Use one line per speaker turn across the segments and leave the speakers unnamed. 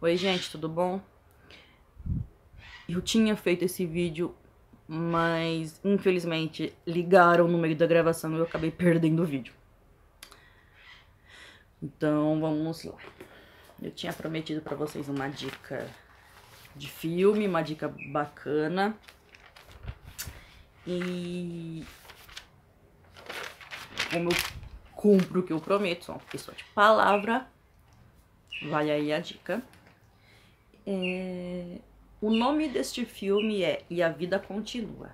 Oi gente, tudo bom? Eu tinha feito esse vídeo, mas infelizmente ligaram no meio da gravação e eu acabei perdendo o vídeo. Então vamos lá. Eu tinha prometido pra vocês uma dica de filme, uma dica bacana. E como eu cumpro o que eu prometo, sou uma pessoa de palavra, vai aí a dica. O nome deste filme é E a Vida Continua.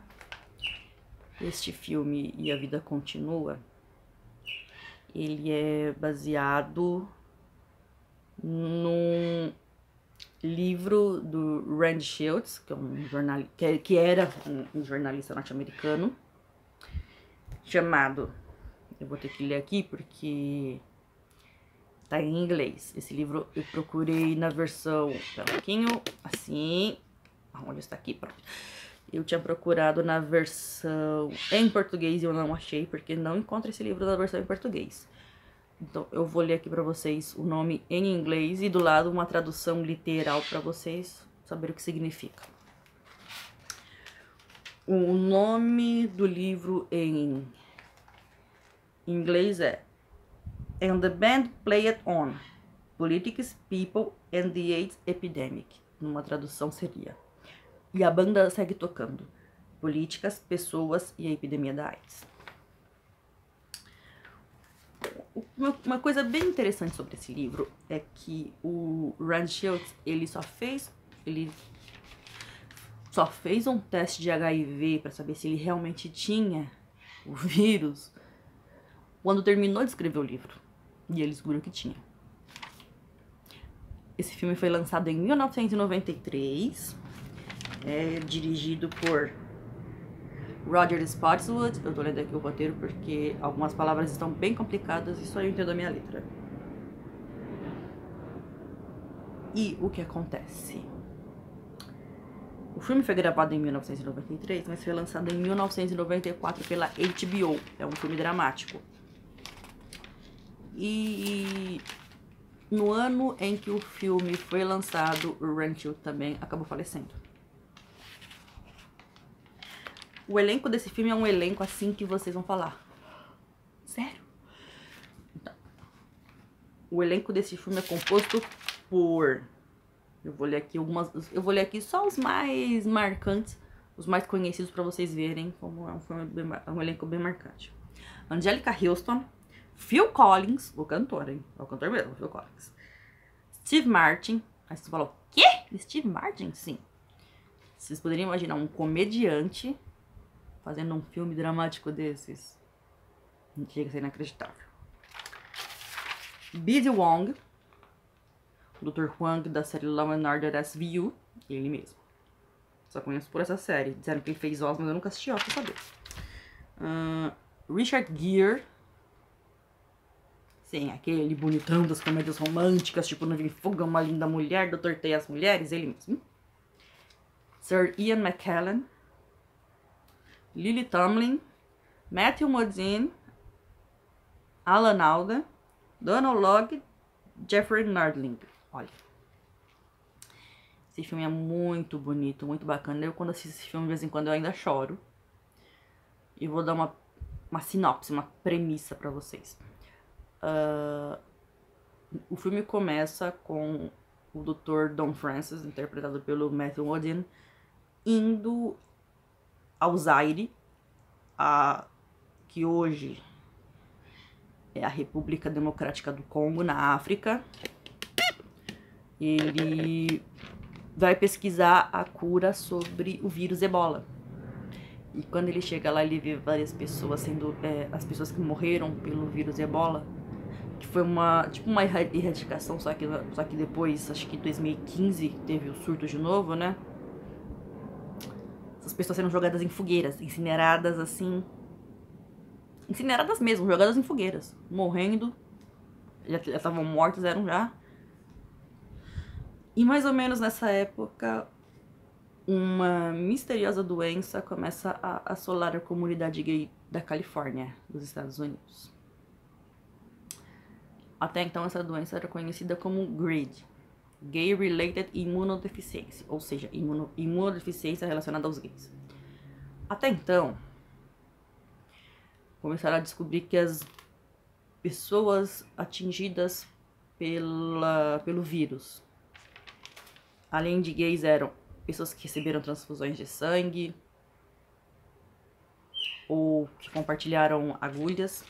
Este filme, E a Vida Continua, ele é baseado num livro do Randy Shields, que, que era um jornalista norte-americano, chamado... Eu vou ter que ler aqui porque tá em inglês. Esse livro eu procurei na versão... Tá um pouquinho assim... Onde está aqui? Pronto. Eu tinha procurado na versão em português e eu não achei, porque não encontro esse livro na versão em português. Então eu vou ler aqui pra vocês o nome em inglês e do lado uma tradução literal pra vocês saberem o que significa. O nome do livro em inglês é And the Band Played On, Politics, People and the AIDS Epidemic. Numa tradução seria E a banda segue tocando, políticas, pessoas e a epidemia da AIDS. Uma coisa bem interessante sobre esse livro é que o Randy Shields, ele só fez um teste de HIV para saber se ele realmente tinha o vírus quando terminou de escrever o livro. E ele descobriu que tinha. Esse filme foi lançado em 1993. É dirigido por Roger Spottiswoode. Eu tô lendo aqui o roteiro porque algumas palavras estão bem complicadas e só eu entendo a minha letra. E o que acontece? O filme foi gravado em 1993, mas foi lançado em 1994 pela HBO. É um filme dramático. E no ano em que o filme foi lançado, o Randy também acabou falecendo. O elenco desse filme é um elenco assim que vocês vão falar. Sério? Então, o elenco desse filme é composto por... Eu vou ler aqui só os mais marcantes, os mais conhecidos pra vocês verem como é um elenco bem marcante. Angélica Houston, Phil Collins, o cantor, hein? É o cantor mesmo, Phil Collins. Steve Martin. Aí você falou, quê? Steve Martin? Sim. Vocês poderiam imaginar um comediante fazendo um filme dramático desses? Chega a ser inacreditável. Bizzy Wong, o Dr. Huang da série Law and Order SVU, ele mesmo. Só conheço por essa série. Disseram que ele fez Oz, mas eu nunca assisti Oz pra saber. Richard Gere. Sim, aquele bonitão das comédias românticas, tipo Noiva em Fuga, Uma Linda Mulher, Doutor T e as Mulheres, ele mesmo. Sir Ian McKellen. Lily Tomlin, Matthew Modine, Alan Alda, Donald Logue, Jeffrey Nardling. Olha, esse filme é muito bonito, muito bacana. Eu, quando assisto esse filme, de vez em quando, eu ainda choro. E vou dar uma sinopse, uma premissa pra vocês. O filme começa com o Dr. Don Francis, interpretado pelo Matthew Modine, indo ao Zaire, que hoje é a República Democrática do Congo, na África. Ele vai pesquisar a cura sobre o vírus Ebola. E quando ele chega lá, ele vê várias pessoas sendo... as pessoas que morreram pelo vírus Ebola, que foi tipo uma erradicação, só que depois, acho que em 2015, teve o surto de novo, né? Essas pessoas sendo jogadas em fogueiras, incineradas assim. Incineradas mesmo, jogadas em fogueiras. Morrendo. Já estavam mortas, eram já. E mais ou menos nessa época, uma misteriosa doença começa a assolar a comunidade gay da Califórnia, dos Estados Unidos. Até então essa doença era conhecida como GRID. Gay-related immunodeficiency, ou seja, imunodeficiência relacionada aos gays. Até então, começaram a descobrir que as pessoas atingidas pelo vírus, além de gays, eram pessoas que receberam transfusões de sangue ou que compartilharam agulhas.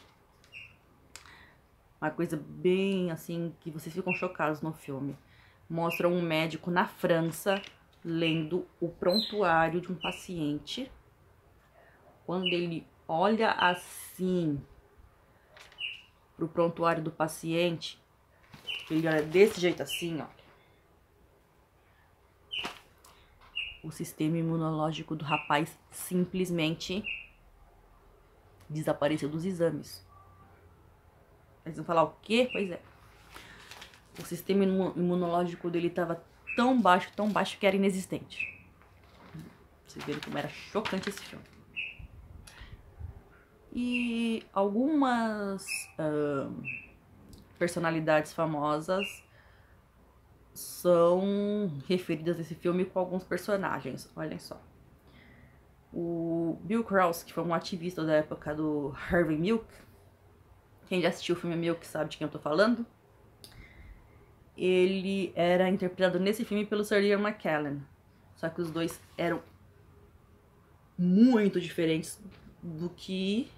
Uma coisa bem assim que vocês ficam chocados no filme. Mostra um médico na França lendo o prontuário de um paciente. Quando ele olha assim pro prontuário do paciente, ele olha desse jeito assim, ó. O sistema imunológico do rapaz simplesmente desapareceu dos exames. Eles vão falar o quê? Pois é. O sistema imunológico dele estava tão baixo que era inexistente. Vocês viram como era chocante esse filme. E algumas personalidades famosas são referidas nesse filme com alguns personagens. Olhem só. O Bill Krause, que foi um ativista da época do Harvey Milk. Quem já assistiu o filme Milk sabe de quem eu tô falando. Ele era interpretado nesse filme pelo Sir Ian McKellen. Só que os dois eram muito diferentes do que...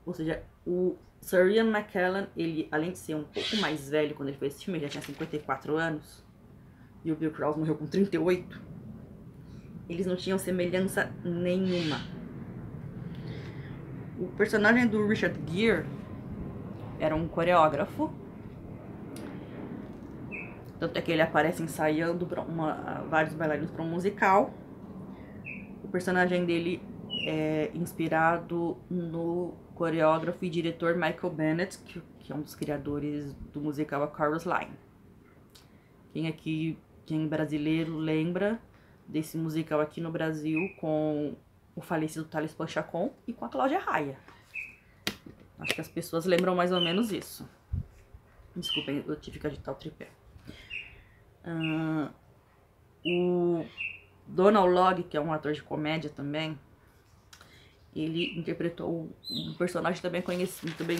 Ou seja, o Sir Ian McKellen, ele, além de ser um pouco mais velho quando ele fez esse filme, ele já tinha 54 anos. E o Bill Krause morreu com 38. Eles não tinham semelhança nenhuma. O personagem do Richard Gere era um coreógrafo. Tanto é que ele aparece ensaiando vários bailarinos para um musical. O personagem dele é inspirado no coreógrafo e diretor Michael Bennett, que é um dos criadores do musical A Chorus Line. Quem brasileiro lembra desse musical aqui no Brasil com o falecido Thales Panchacon e com a Cláudia Raia. Acho que as pessoas lembram mais ou menos isso. Desculpem, eu tive que agitar o tripé. O Donald Logg, que é um ator de comédia também, ele interpretou um personagem também conhecido, também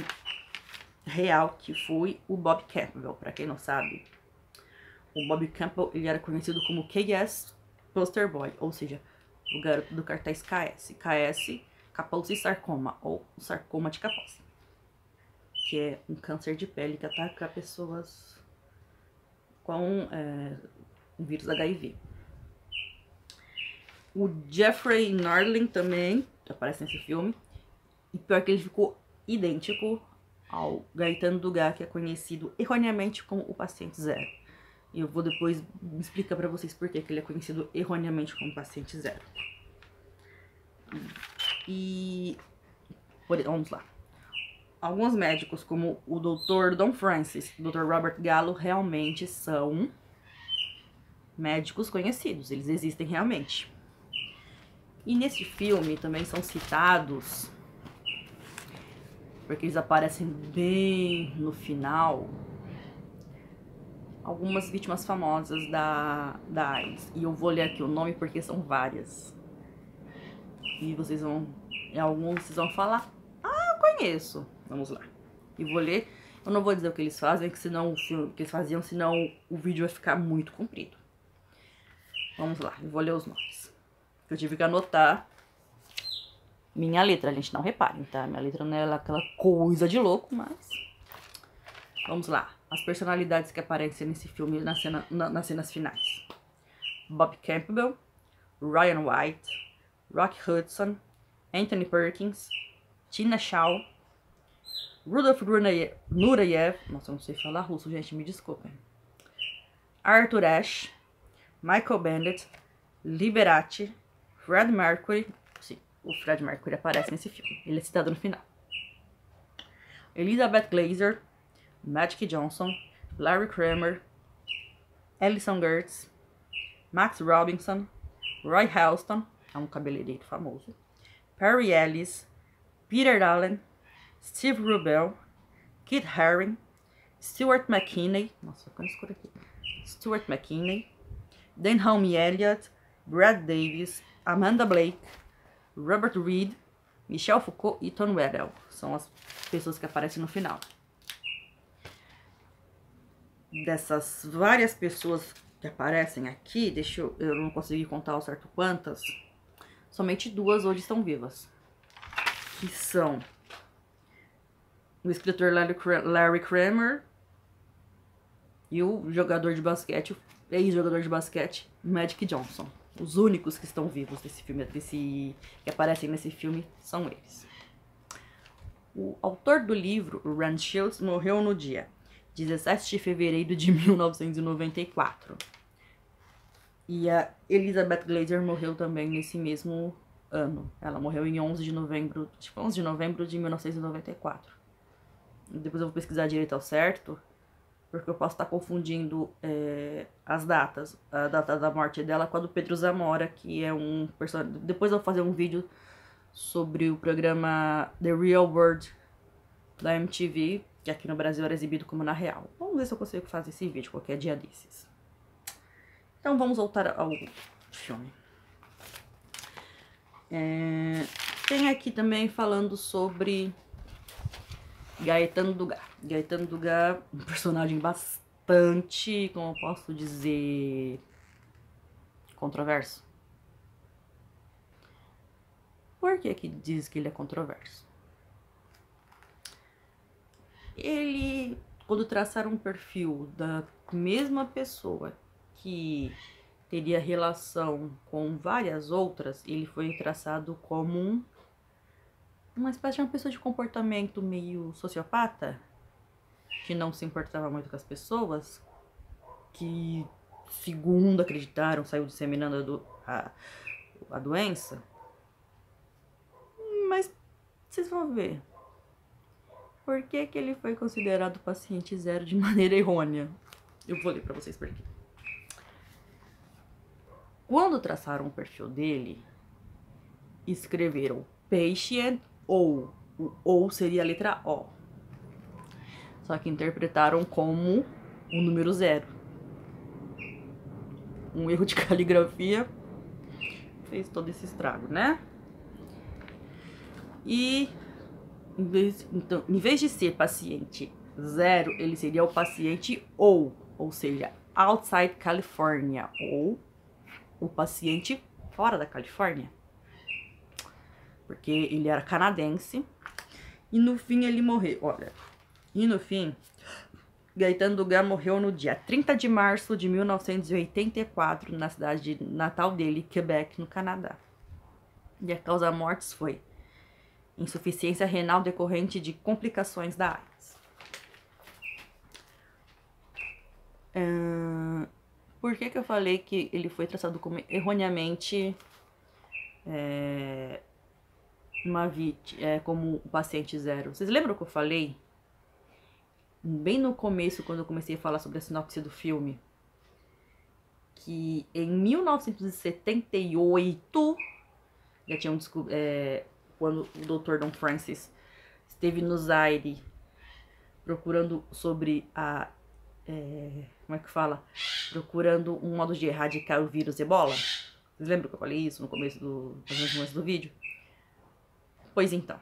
real, que foi o Bob Campbell. Pra quem não sabe, o Bob Campbell, ele era conhecido como KS Poster Boy, ou seja, o garoto do cartaz KS. KS, Kaposi Sarcoma, ou sarcoma de Kaposi, que é um câncer de pele que ataca pessoas com o vírus HIV. O Jeffrey Narlin também aparece nesse filme. E pior que ele ficou idêntico ao Gaetano Dugas, que é conhecido erroneamente como o Paciente Zero. E eu vou depois explicar pra vocês por que ele é conhecido erroneamente como Paciente Zero. E vamos lá. Alguns médicos, como o Dr. Don Francis e o Dr. Robert Gallo, realmente são médicos conhecidos. Eles existem realmente. E nesse filme também são citados, porque eles aparecem bem no final, algumas vítimas famosas da AIDS. E eu vou ler aqui o nome porque são várias. E vocês vão... alguns vocês vão falar, ah, eu conheço. Vamos lá. E vou ler. Eu não vou dizer o que eles fazem, que senão o filme que eles faziam, senão o vídeo vai ficar muito comprido. Vamos lá, eu vou ler os nomes. Eu tive que anotar minha letra, gente, não reparem, tá? Minha letra não é aquela coisa de louco, mas... Vamos lá. As personalidades que aparecem nesse filme nas cenas finais. Bob Campbell, Ryan White, Rock Hudson, Anthony Perkins, Tina Shaw, Rudolf Nureyev, nossa, eu não sei falar russo, gente, me desculpem. Arthur Ashe, Michael Bennett, Liberace, Fred Mercury. Sim, o Fred Mercury aparece nesse filme, ele é citado no final. Elizabeth Glaser, Magic Johnson, Larry Kramer, Alison Gertz, Max Robinson, Roy Halston, é um cabeleireiro famoso, Perry Ellis, Peter Allen, Steve Rubel, Kit Haring, Stuart McKinney, nossa, ficando escuro aqui. Stuart McKinney, Denholm Elliott, Brad Davis, Amanda Blake, Robert Reed, Michel Foucault e Tom Weddell. São as pessoas que aparecem no final. Dessas várias pessoas que aparecem aqui, eu não consegui contar ao certo quantas, somente 2 hoje estão vivas. Que são o escritor Larry Kramer e o jogador de basquete, ex-jogador de basquete, Magic Johnson. Os únicos que estão vivos desse filme, que aparecem nesse filme, são eles. O autor do livro, o Rand Shields, morreu no dia 17 de fevereiro de 1994. E a Elizabeth Glaser morreu também nesse mesmo ano. Ela morreu em 11 de novembro, tipo 11 de novembro de 1994. Depois eu vou pesquisar direito ao certo, porque eu posso estar confundindo as datas. A data da morte dela com a do Pedro Zamora, que é um personagem. Depois eu vou fazer um vídeo sobre o programa The Real World da MTV, que aqui no Brasil era exibido como Na Real. Vamos ver se eu consigo fazer esse vídeo qualquer dia desses. Então vamos voltar ao filme. Tem aqui também falando sobre Gaetano Dugas. Gaetano Dugas, um personagem bastante, como eu posso dizer, controverso. Por que diz que ele é controverso? Ele, quando traçaram um perfil da mesma pessoa que teria relação com várias outras, ele foi traçado como uma espécie de uma pessoa de comportamento meio sociopata, que não se importava muito com as pessoas, que, segundo acreditaram, saiu disseminando a doença. Mas vocês vão ver. Por que ele foi considerado paciente zero de maneira errônea? Eu vou ler pra vocês por quê. Quando traçaram o perfil dele, escreveram patient ou seria a letra O. Só que interpretaram como o número 0. Um erro de caligrafia fez todo esse estrago, né? E em vez de ser paciente 0, ele seria o paciente ou seja, outside California, ou o paciente fora da Califórnia. Porque ele era canadense. E no fim ele morreu, olha. E no fim, Gaetano Dugas morreu no dia 30 de março de 1984, na cidade de natal dele, Quebec, no Canadá. E a causa da morte foi insuficiência renal decorrente de complicações da AIDS. Por que eu falei que ele foi traçado como erroneamente como o paciente 0? Vocês lembram que eu falei bem no começo, quando eu comecei a falar sobre a sinopse do filme, que em 1978 já tinham quando o Dr. Don Francis esteve no Zaire procurando sobre como é que fala? Procurando um modo de erradicar o vírus Ebola. Vocês lembram que eu falei isso no começo do vídeo? Pois então.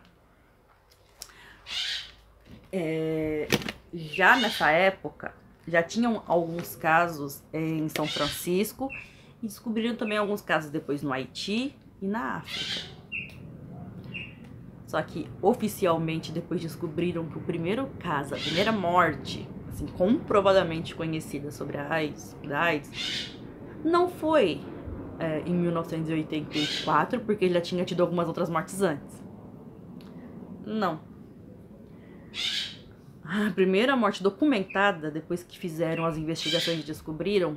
Já nessa época, já tinham alguns casos em São Francisco e descobriram também alguns casos depois no Haiti e na África. Só que oficialmente depois descobriram que o primeiro caso, a primeira morte, assim, comprovadamente conhecida sobre a AIDS, não foi em 1984, porque ele já tinha tido algumas outras mortes antes. Não. A primeira morte documentada, depois que fizeram as investigações e descobriram,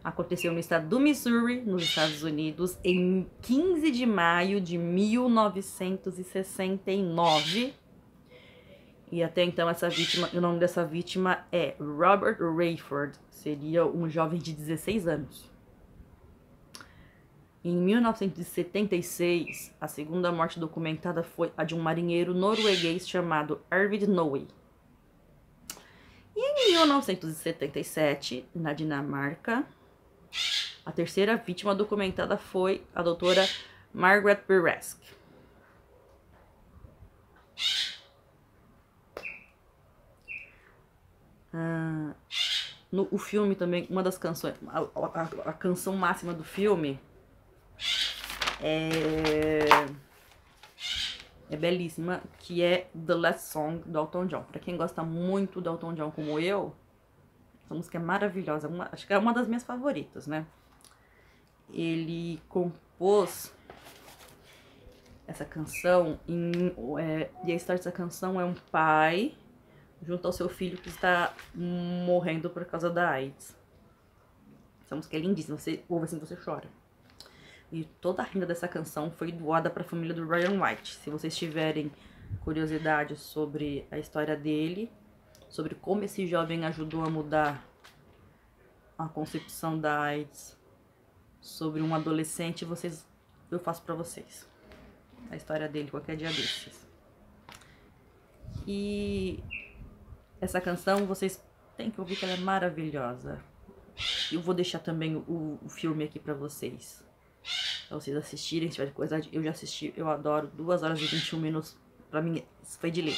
aconteceu no estado do Missouri, nos Estados Unidos, em 15 de maio de 1969. E até então o nome dessa vítima é Robert Rayford, seria um jovem de 16 anos. Em 1976, a segunda morte documentada foi a de um marinheiro norueguês chamado Arvid Noe. Em 1977, na Dinamarca, a terceira vítima documentada foi a doutora Margaret Peresk. O filme também, uma das canções, a canção máxima do filme é belíssima, que é The Last Song do Elton John. Pra quem gosta muito do Elton John como eu, essa música é maravilhosa, acho que é uma das minhas favoritas, né? Ele compôs essa canção e a história dessa canção é um pai junto ao seu filho que está morrendo por causa da AIDS. Essa música é lindíssima, você ouve assim, você chora. E toda a renda dessa canção foi doada para a família do Ryan White. Se vocês tiverem curiosidade sobre a história dele, sobre como esse jovem ajudou a mudar a concepção da AIDS, sobre um adolescente, eu faço para vocês a história dele qualquer dia desses. E essa canção vocês têm que ouvir, que ela é maravilhosa. Eu vou deixar também o filme aqui pra vocês assistirem, se tiver curiosidade. Eu já assisti, eu adoro. 2 horas e 21 minutos, pra mim, foi de lei.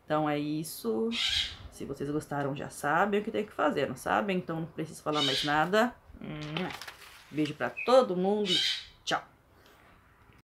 Então é isso. Se vocês gostaram, já sabem o que tem que fazer, não sabem? Então não preciso falar mais nada. Beijo pra todo mundo. Tchau.